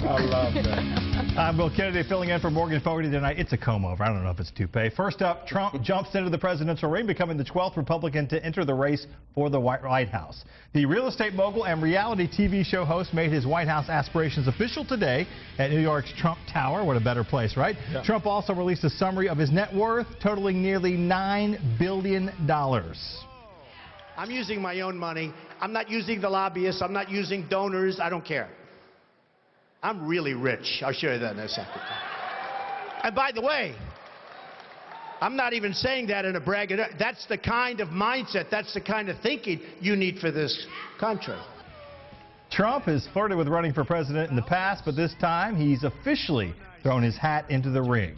I love that. I'm Bill Kennedy filling in for Morgan Fogarty tonight. It's a comb-over. I don't know if it's a toupee. First up, Trump jumps into the presidential ring, becoming the 12th Republican to enter the race for the White House. The real estate mogul and reality TV show host made his White House aspirations official today at New York's Trump Tower. What a better place, right? Yeah. Trump also released a summary of his net worth, totaling nearly $9 billion. I'm using my own money. I'm not using the lobbyists. I'm not using donors. I don't care. I'm really rich. I'll show you that in a second. And by the way, I'm not even saying that in a brag. That's the kind of mindset, that's the kind of thinking you need for this country. Trump has flirted with running for president in the past, but this time he's officially thrown his hat into the ring.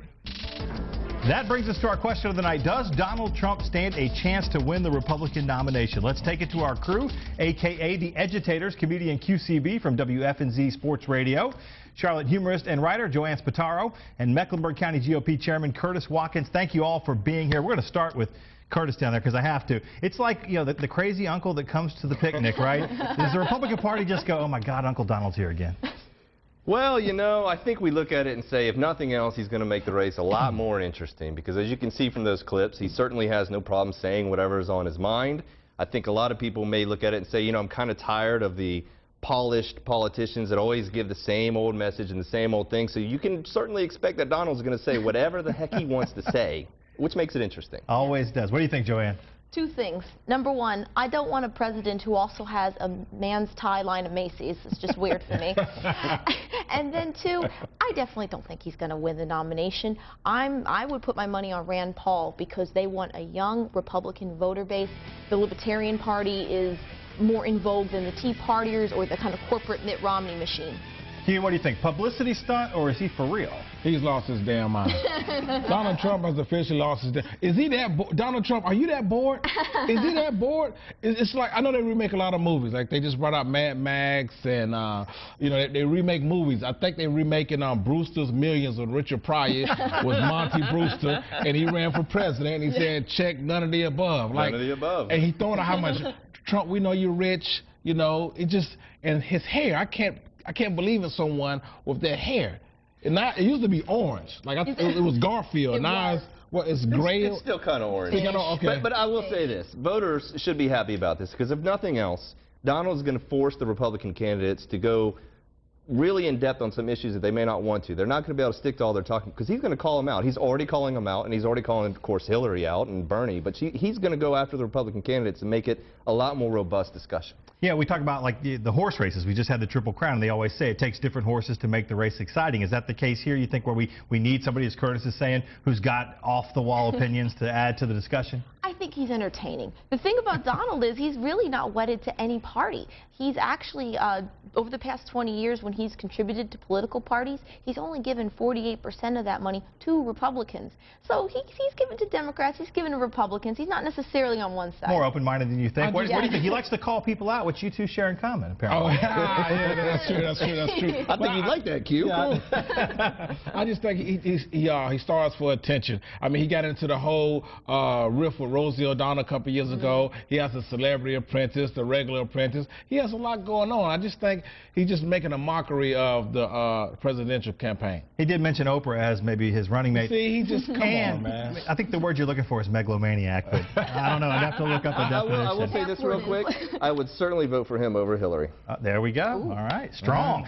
That brings us to our question of the night. Does Donald Trump stand a chance to win the Republican nomination? Let's take it to our crew, a.k.a. the Edgitators, comedian QCB from WFNZ Sports Radio, Charlotte humorist and writer Joanne Spataro, and Mecklenburg County GOP Chairman Curtis Watkins. Thank you all for being here. We're going to start with Curtis down there because I have to. It's like, you know, the crazy uncle that comes to the picnic, right? Does the Republican Party just go, oh, my God, Uncle Donald's here again? Well, you know, I think we look at it and say, if nothing else, he's going to make the race a lot more interesting because, as you can see from those clips, he certainly has no problem saying whatever is on his mind. I think a lot of people may look at it and say, you know, I'm kind of tired of the polished politicians that always give the same old message and the same old thing. So you can certainly expect that Donald's going to say whatever the heck he wants to say, which makes it interesting. Always does. What do you think, Joanne? Two things. Number one, I don't want a president who also has a man's tie line of Macy's. It's just weird for me. And then two, I definitely don't think he's going to win the nomination. I would put my money on Rand Paul because they want a young Republican voter base. The Libertarian Party is more in vogue than the Tea Partiers or the kind of corporate Mitt Romney machine. Hugh, what do you think? Publicity stunt or is he for real? He's lost his damn mind. Donald Trump has officially lost his damn. Is he that Donald Trump, are you that bored? Is he that bored? It's like, I know they remake a lot of movies. Like they just brought out Mad Max and, you know, they remake movies. I think they're remaking Brewster's Millions with Richard Pryor was Monty Brewster, and he ran for president, and he said, check none of the above. Like, none of the above. And he throwing out how much, Trump, we know you're rich, you know, it just, and his hair, I can't believe in someone with that hair. And now, it used to be orange. Like it was Garfield. Now it's gray. It's still kind of orange. Okay. But I will say this. Voters should be happy about this because if nothing else, Donald's going to force the Republican candidates to go really in depth on some issues that they may not want to. They're not going to be able to stick to all their talking because he's going to call them out. He's already calling them out, and he's already calling, of course, Hillary out and Bernie. But he's going to go after the Republican candidates and make it a lot more robust discussion. Yeah, we talk about like the horse races. We just had the Triple Crown, and they always say it takes different horses to make the race exciting. Is that the case here, you think, where we need somebody, as Curtis is saying, who's got off-the-wall opinions to add to the discussion? I think he's entertaining. The thing about Donald is he's really not wedded to any party. He's actually, over the past 20 years when he's contributed to political parties, he's only given 48% of that money to Republicans. So he's given to Democrats, he's given to Republicans. He's not necessarily on one side. More open-minded than you think. What do you think? He likes to call people out, which you two share in common, apparently. Oh, yeah, that's true. I think you'd like that, Q. Yeah, I just think he starts for attention. I mean, he got into the whole riff with Rosie O'Donnell a couple years ago. He has a Celebrity Apprentice, the Regular Apprentice. He has a lot going on. I just think he's just making a mockery of the presidential campaign. He did mention Oprah as maybe his running mate. See, he just, come on, man. I think the word you're looking for is megalomaniac, but I don't know. I'd have to look up the definition. I will say this real quick. I would certainly vote for him over Hillary. There we go. All right. Strong.